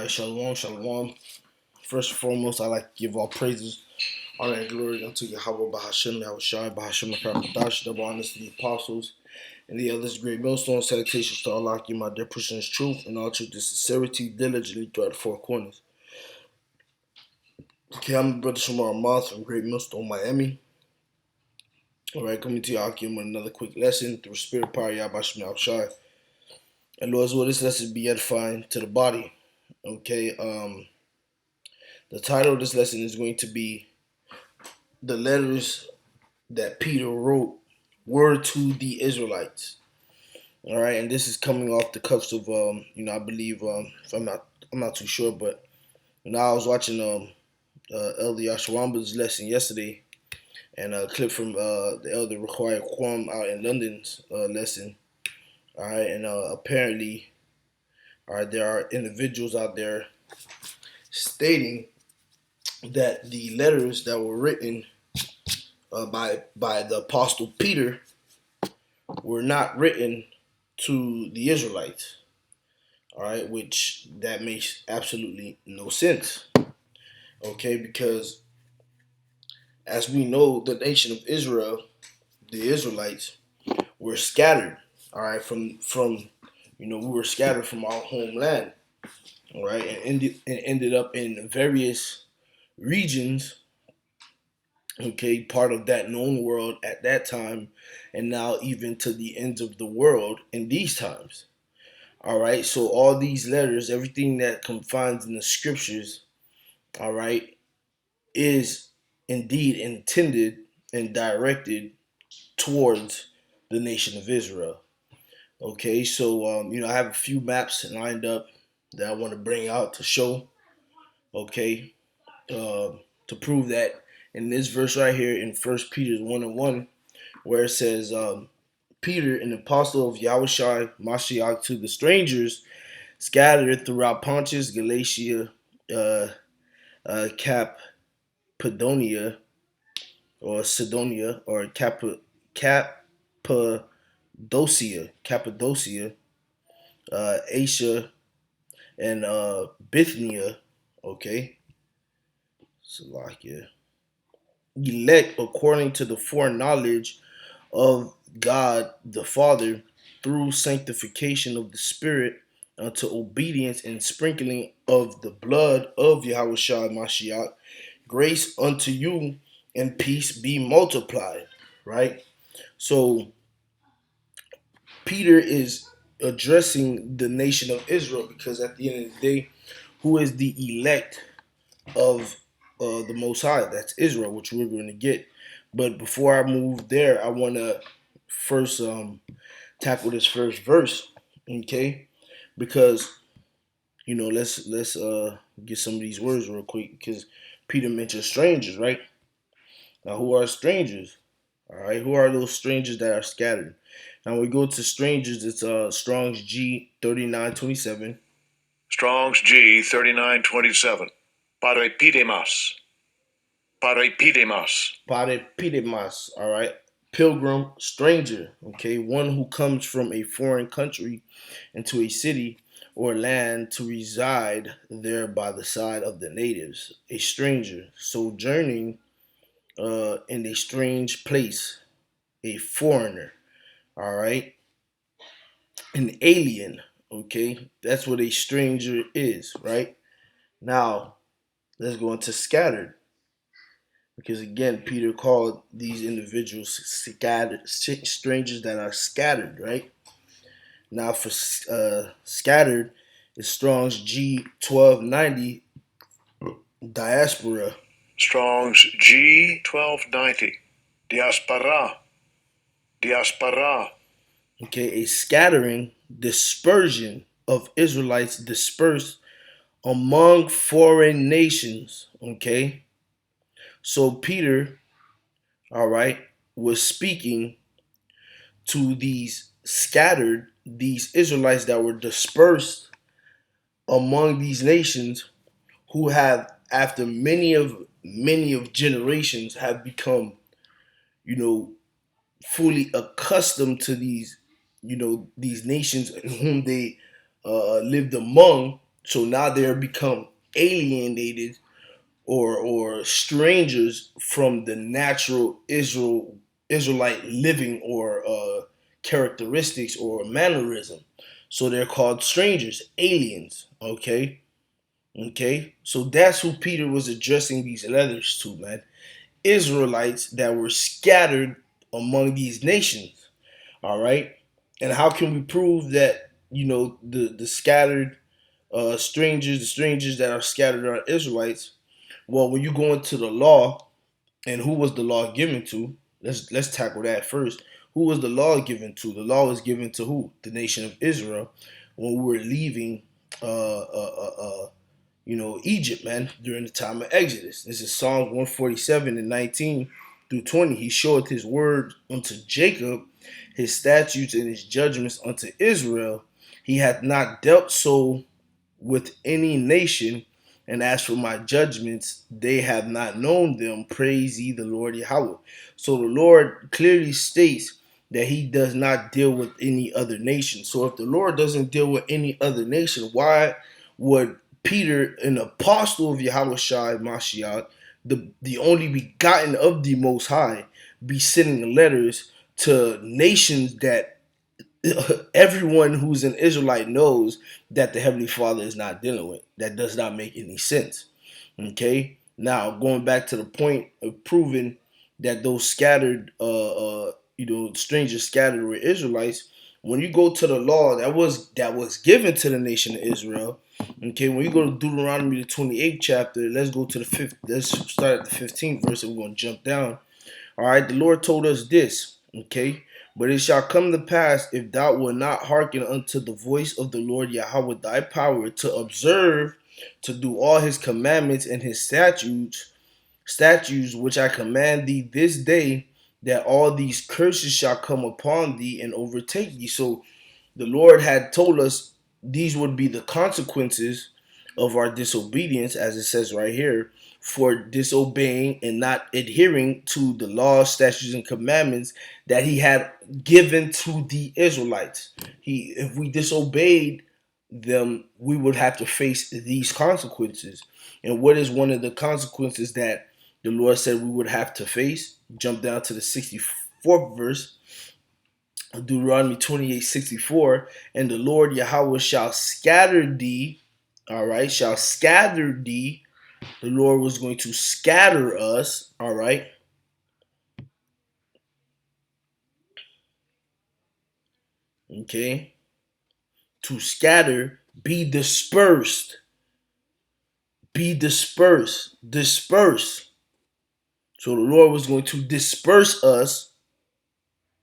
Alright, shalom, shalom. First and foremost, I like to give all praises, honor, and glory unto Yahweh Bahashem, Yahushai, Bahashem, Akaradash, double honors to the apostles and the others, great millstone, salutations to Allah, my dear Christians, truth, and all truth and sincerity, diligently throughout the four corners. Okay, I'm Brother Shamar Moth from Great Millstone, Miami. Alright, coming to y'all with another quick lesson through spirit power, Yahweh Yahushai. And Lord, will this lesson be edifying to the body? Okay, the title of this lesson is going to be the letters that Peter wrote were to the Israelites. All right, and this is coming off the cuffs of I believe if I'm not too sure, but I was watching Elder Yashawamba's lesson yesterday, and a clip from the Elder Required Quam out in London's lesson. All right, and apparently, all right, there are individuals out there stating that the letters that were written by the Apostle Peter were not written to the Israelites. All right, which that makes absolutely no sense. Okay, because as we know, the nation of Israel, the Israelites, were scattered. All right, from we were scattered from our homeland. All right, and ended up in various regions. Okay, part of that known world at that time, and now even to the ends of the world in these times. All right, so all these letters, everything that confines in the scriptures, all right, is indeed intended and directed towards the nation of Israel. Okay, so I have a few maps lined up that I want to bring out to show. Okay, to prove that in this verse right here in 1 Peter 1:1, where it says, Peter, an apostle of Yahushua Mashiach, to the strangers scattered throughout Pontus, Galatia, Cappadocia, or Sidonia, or Cappadocia, Asia, and Bithynia. Okay, Salakia. Elect according to the foreknowledge of God the Father through sanctification of the Spirit unto obedience and sprinkling of the blood of Yahushua Mashiach, grace unto you and peace be multiplied. Right? So Peter is addressing the nation of Israel because at the end of the day, who is the elect of the Most High? That's Israel, which we're going to get. But before I move there, I want to first tackle this first verse, okay? Because let's get some of these words real quick because Peter mentioned strangers, right? Now, who are strangers? All right, who are those strangers that are scattered? Now, when we go to strangers, it's Strong's G 3927. Strong's G 3927. Parepidemas. Parepidemas. Parepidemas. All right. Pilgrim, stranger. Okay, one who comes from a foreign country into a city or land to reside there by the side of the natives. A stranger, sojourning in a strange place. A foreigner. All right. An alien. Okay, that's what a stranger is, right? Now, let's go into scattered. Because again, Peter called these individuals scattered, strangers that are scattered, right? Now, for scattered, it's Strong's G 1290, diaspora. Strong's G 1290. Diaspora. Diaspora. Okay, a scattering, dispersion of Israelites dispersed among foreign nations. Okay, so Peter, all right, was speaking to these Israelites that were dispersed among these nations, who have, after many of generations, have become, fully accustomed to these nations in whom they lived among, So now they're become alienated or strangers from the natural Israelite living or characteristics or mannerism. So they're called strangers, aliens. Okay. So that's who Peter was addressing these letters to, man. Israelites that were scattered among these nations. All right. And how can we prove that the scattered the strangers that are scattered are Israelites? Well, when you go into the law, and who was the law given to? Let's tackle that first. Who was the law given to? The law was given to who? The nation of Israel when we were leaving Egypt, man, during the time of Exodus. This is Psalms 147 and 19 through 20. He showeth his word unto Jacob, his statutes and his judgments unto Israel. He hath not dealt so with any nation. And as for my judgments, they have not known them. Praise ye the Lord Yahweh. So the Lord clearly states that he does not deal with any other nation. So if the Lord doesn't deal with any other nation, why would Peter, an apostle of Yahweh Shai Mashiach, the only begotten of the Most High, be sending letters to nations that everyone who's an Israelite knows that the Heavenly Father is not dealing with? That does not make any sense. Okay. Now going back to the point of proving that those scattered, strangers scattered were Israelites. When you go to the law that was given to the nation of Israel, okay. When you go to Deuteronomy the 28th chapter, let's go to the fifth. Let's start at the 15th verse, and we're going to jump down. All right, the Lord told us this, okay? But it shall come to pass, if thou wilt not hearken unto the voice of the Lord Yahweh thy power, to observe, to do all his commandments and his statutes which I command thee this day, that all these curses shall come upon thee and overtake thee. So the Lord had told us these would be the consequences of our disobedience, as it says right here, for disobeying and not adhering to the laws, statutes, and commandments that he had given to the Israelites. If we disobeyed them, we would have to face these consequences. And what is one of the consequences that the Lord said we would have to face? Jump down to the 64th verse. Deuteronomy 28:64, and the Lord Yahweh shall scatter thee. All right, shall scatter thee. The Lord was going to scatter us. All right. Okay. To scatter, be dispersed. Be dispersed. Disperse. So the Lord was going to disperse us.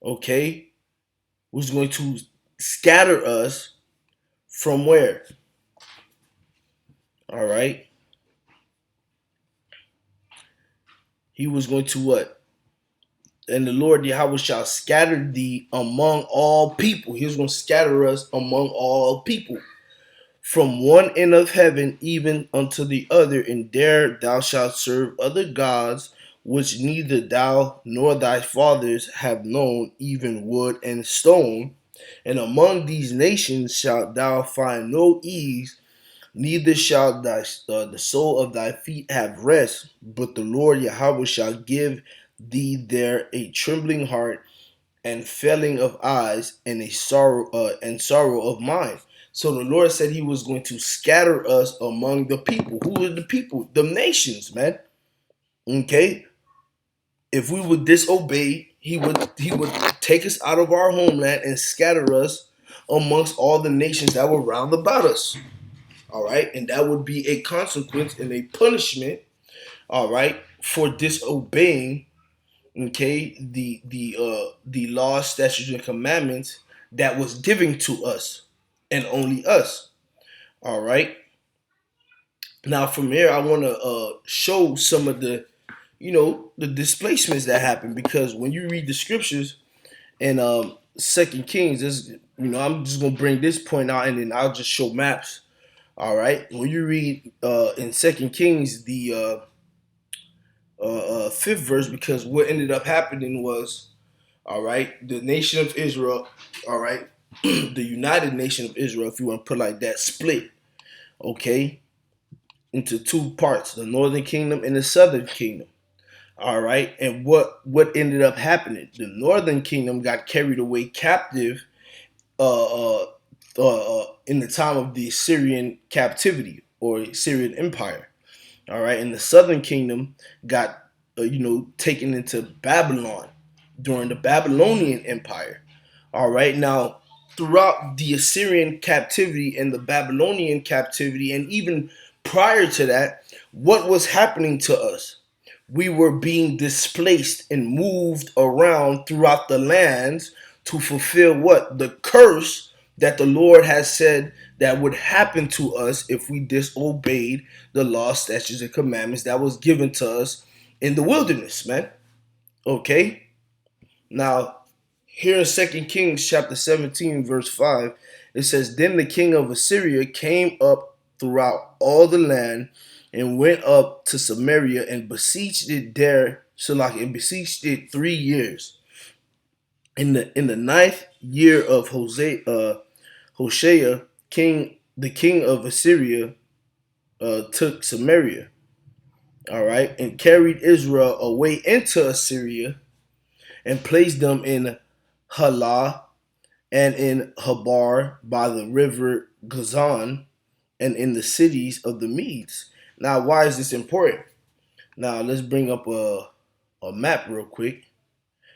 Okay. Was going to scatter us from where? All right. He was going to what? And the Lord Yahweh shall scatter thee among all people. He was going to scatter us among all people, from one end of heaven even unto the other, and there thou shalt serve other gods, which neither thou nor thy fathers have known, even wood and stone. And among these nations shalt thou find no ease, neither shall the sole of thy feet have rest, but the Lord Yahweh shall give thee there a trembling heart and failing of eyes and a sorrow of mind. So the Lord said he was going to scatter us among the people. Who are the people? The nations, man. Okay? If we would disobey, he would take us out of our homeland and scatter us amongst all the nations that were round about us. All right? And that would be a consequence and a punishment, all right, for disobeying, okay, the law, statutes, and commandments that was given to us and only us. All right. Now from here, I want to show some of the displacements that happen, because when you read the scriptures in Second Kings, this I'm just gonna bring this point out and then I'll just show maps. All right. When you read in Second Kings the fifth verse, because what ended up happening was, all right, the nation of Israel, all right, the United Nation of Israel, if you want to put it like that, split. okay, into two parts, the northern kingdom and the southern kingdom. All right, and what ended up happening? The northern kingdom got carried away captive in the time of the Assyrian captivity or Assyrian Empire. All right, and the southern kingdom got taken into Babylon during the Babylonian Empire. All right, now throughout the Assyrian captivity and the Babylonian captivity, and even prior to that, what was happening to us? We were being displaced and moved around throughout the lands to fulfill what? The curse that the Lord has said that would happen to us if we disobeyed the law, statutes, and commandments that was given to us in the wilderness, man. Okay? Now, here in 2 Kings chapter 17, verse 5, it says, Then the king of Assyria came up throughout all the land and went up to Samaria and besieged it there, and besieged it 3 years. In the ninth year of Hoshea, the king of Assyria took Samaria, all right, and carried Israel away into Assyria and placed them in Halah and in Habar by the river Gazan and in the cities of the Medes. Now, why is this important? Now, let's bring up a map real quick.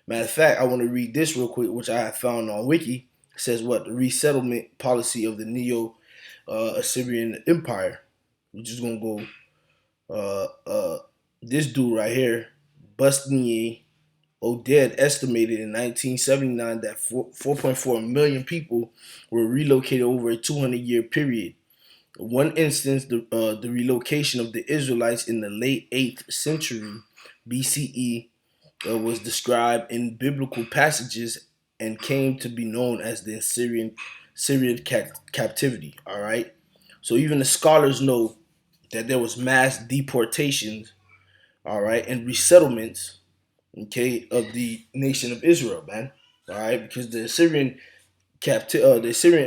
Matter of fact, I want to read this real quick, which I have found on Wiki. It says what? The resettlement policy of the Neo Assyrian Empire. We're just going to go this dude right here, Bustinier Oded, estimated in 1979 that 4.4 million people were relocated over a 200-year period. One instance, the relocation of the Israelites in the late 8th century BCE was described in biblical passages and came to be known as the Assyrian captivity. All right, so even the scholars know that there was mass deportations, all right, and resettlements, okay, of the nation of Israel, man. All right, because the Assyrian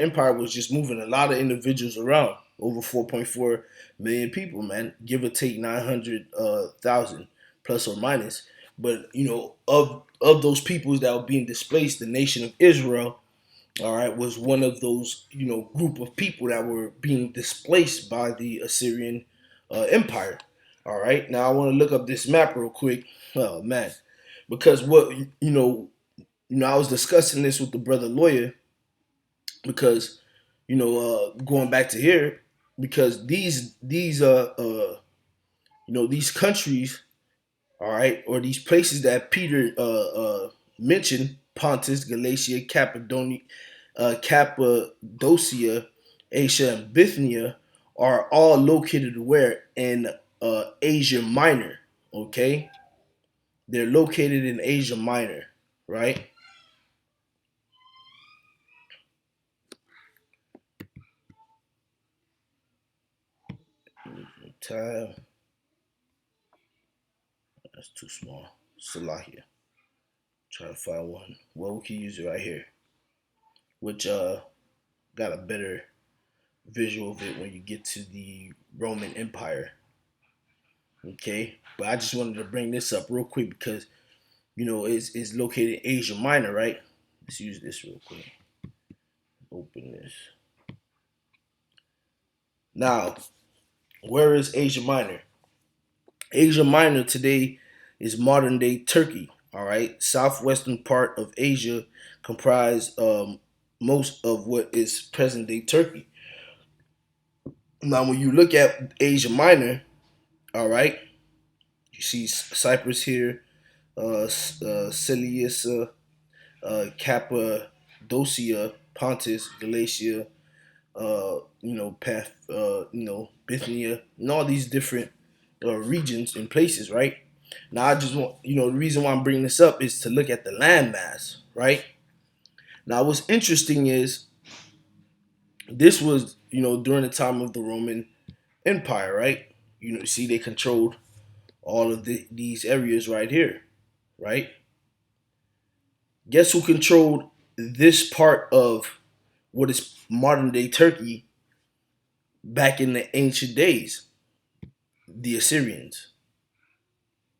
Empire was just moving a lot of individuals around, over 4.4 million people, man, give or take 900,000 plus or minus. But of those peoples that were being displaced, the nation of Israel, all right, was one of those group of people that were being displaced by the Assyrian Empire. All right, now I want to look up this map real quick. Oh man, because I was discussing this with the brother lawyer because going back to here, because these countries, all right, or these places that Peter mentioned, Pontus, Galatia, Cappadocia, Asia, and Bithynia, are all located where? In Asia Minor. Okay, they're located in Asia Minor, right? Time, that's too small. Salahia. Try to find one. Well, we can use it right here, which got a better visual of it when you get to the Roman Empire. Okay, but I just wanted to bring this up real quick because it's located in Asia Minor, right? Let's use this real quick. Open this. Now, where is Asia Minor? Asia Minor today is modern day Turkey. All right, southwestern part of Asia comprise most of what is present day Turkey. Now, when you look at Asia Minor, all right, you see Cyprus here, Seleucia, Cappadocia, Pontus, Galatia, Bithynia, and all these different regions and places, right? Now, I just want, the reason why I'm bringing this up is to look at the landmass, right? Now, what's interesting is this was, during the time of the Roman Empire, right? See, they controlled all of these areas right here, right? Guess who controlled this part of what is modern day Turkey back in the ancient days, the Assyrians.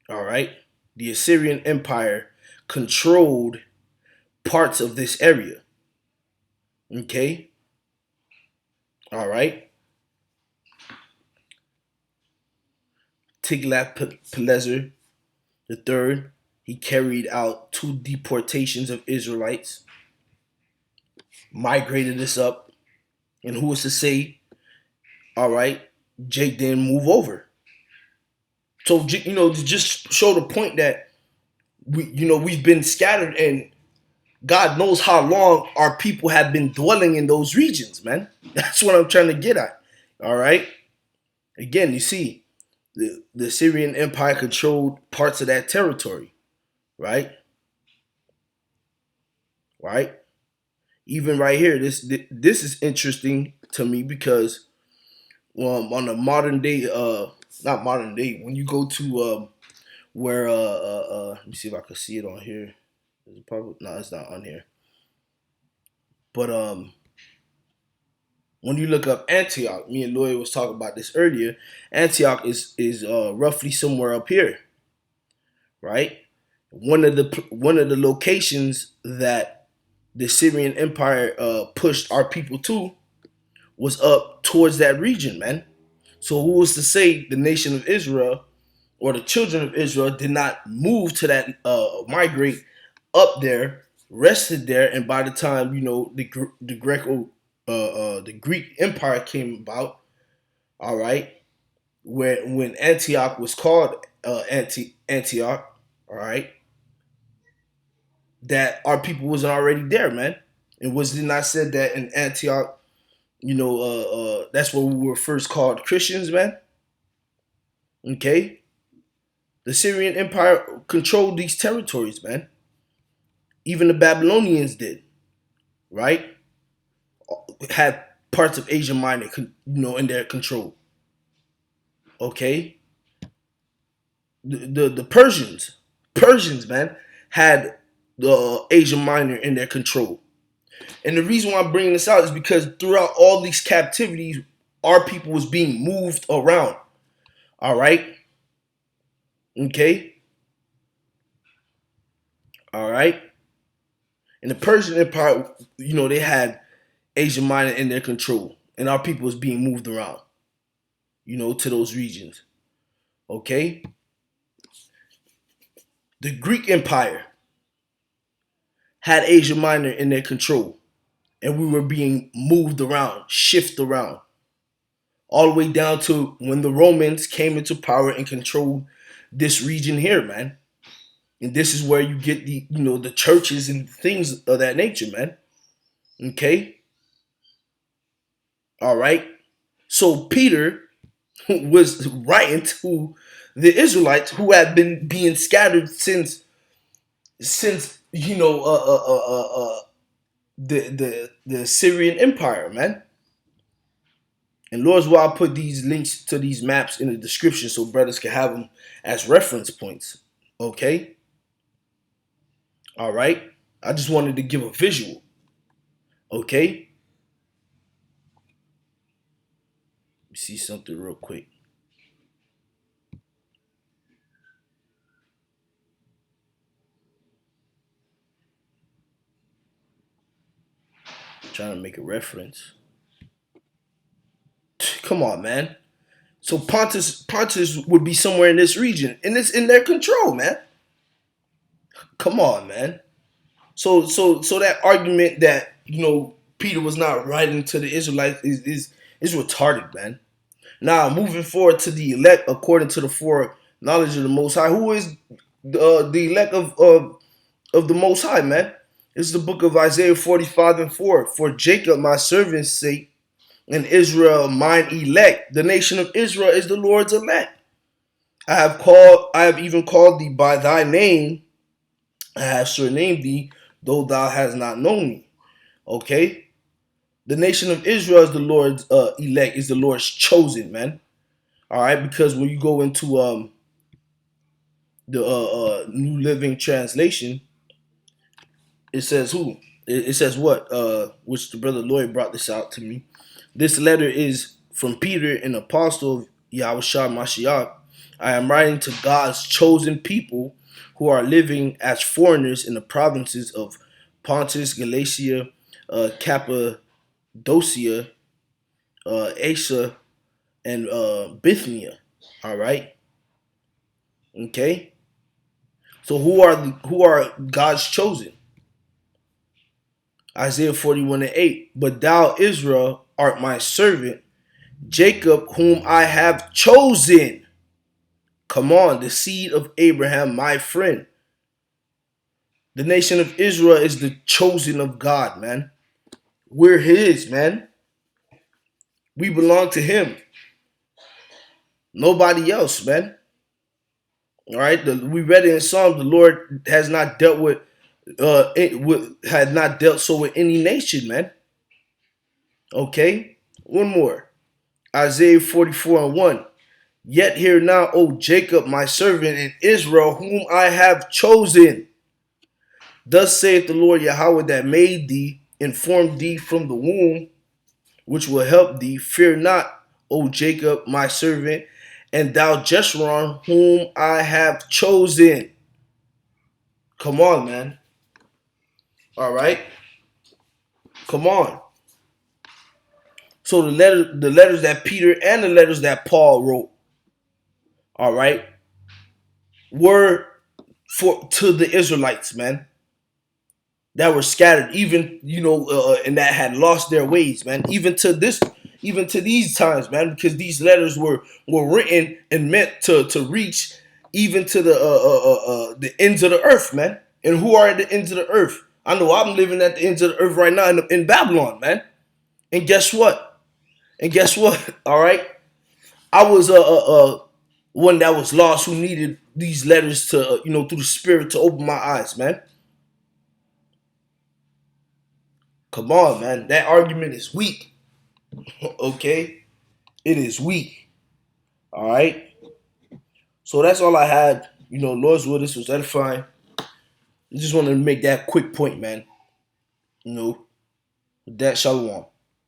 All right, the Assyrian Empire controlled parts of this area. Okay, all right. Tiglath-Pileser the third, he carried out 2 deportations of Israelites, migrated us up, and who was to say, all right, Jake didn't move over? So to just show the point that we've been scattered, and God knows how long our people have been dwelling in those regions, man. That's what I'm trying to get at. All right. Again, you see, the Assyrian Empire controlled parts of that territory, right? Right. Even right here, this is interesting to me because on the modern day, not modern day, when you go to where let me see if I can see it on here. Is it probably no, it's not on here. But when you look up Antioch, me and Lloyd was talking about this earlier. Antioch is roughly somewhere up here, right? One of the locations that the Syrian Empire pushed our people to was up towards that region, man. So who was to say the nation of Israel or the children of Israel did not move to that migrate up there, rested there, and by the time the Greek Empire came about, all right, when Antioch was called Antioch, all right, that our people wasn't already there, man. And was it not said that in Antioch, that's where we were first called Christians, man? Okay, the Syrian Empire controlled these territories, man. Even the Babylonians did, right? Had parts of Asia Minor, in their control. Okay, the Persians, man, had the Asia Minor in their control. And the reason why I'm bringing this out is because throughout all these captivities, our people was being moved around. All right, okay, all right. And the Persian Empire, they had Asia Minor in their control, and our people was being moved around, to those regions. Okay, the Greek Empire had Asia Minor in their control, and we were being moved around, shifted around, all the way down to when the Romans came into power and controlled this region here, man. And this is where you get the churches and things of that nature, man. Okay, all right. So Peter was writing to the Israelites who had been being scattered since the Syrian Empire, man. And Lord's why I put these links to these maps in the description so brothers can have them as reference points. Okay, all right. I just wanted to give a visual. Okay, let me see something real quick. Trying to make a reference. Come on, man. So Pontus would be somewhere in this region, and it's in their control, man. Come on, man. So that argument that Peter was not writing to the Israelites is retarded, man. Now moving forward to the elect according to the foreknowledge of the Most High. Who is the elect of the Most High, man? It's the book of Isaiah 45:4. For Jacob my servant's sake, and Israel mine elect. The nation of Israel is the Lord's elect. I have even called thee by thy name. I have surnamed thee, though thou hast not known me. Okay? The nation of Israel is the Lord's elect, is the Lord's chosen, man. All right, because when you go into the New Living Translation, it says who? It says what? Which the brother Lloyd brought this out to me. This letter is from Peter, an apostle of Yahushua Mashiach, I am writing to God's chosen people who are living as foreigners in the provinces of Pontus, Galatia, Cappadocia, Asia, and Bithynia. All right. Okay. So who are God's chosen? Isaiah 41:8. But thou, Israel, art my servant, Jacob, whom I have chosen. Come on, the seed of Abraham, my friend. The nation of Israel is the chosen of God, man. We're his, man. We belong to him. Nobody else, man. All right. We read it in Psalms. The Lord has not dealt had not dealt so with any nation, man. Okay. One more. Isaiah 44:1. Yet hear now, O Jacob, my servant, and Israel, whom I have chosen. Thus saith the Lord Yahweh that made thee, and formed thee from the womb, which will help thee. Fear not, O Jacob, my servant, and thou Jeshurun, whom I have chosen. Come on, man. All right. Come on. So the letters that Peter and the letters that Paul wrote, all right, were to the Israelites, man, that were scattered, even and that had lost their ways, man. Even to these times, man, because these letters were written and meant to reach even to the ends of the earth, man. And who are at the ends of the earth? I know I'm living at the ends of the earth right now in Babylon, man. And guess what? All right, I was one that was lost who needed these letters to through the Spirit to open my eyes, man. Come on, man. That argument is weak. Okay? It is weak. All right? So that's all I had. Lord's will, this was edifying. I just wanted to make that quick point, man. With that, shalom.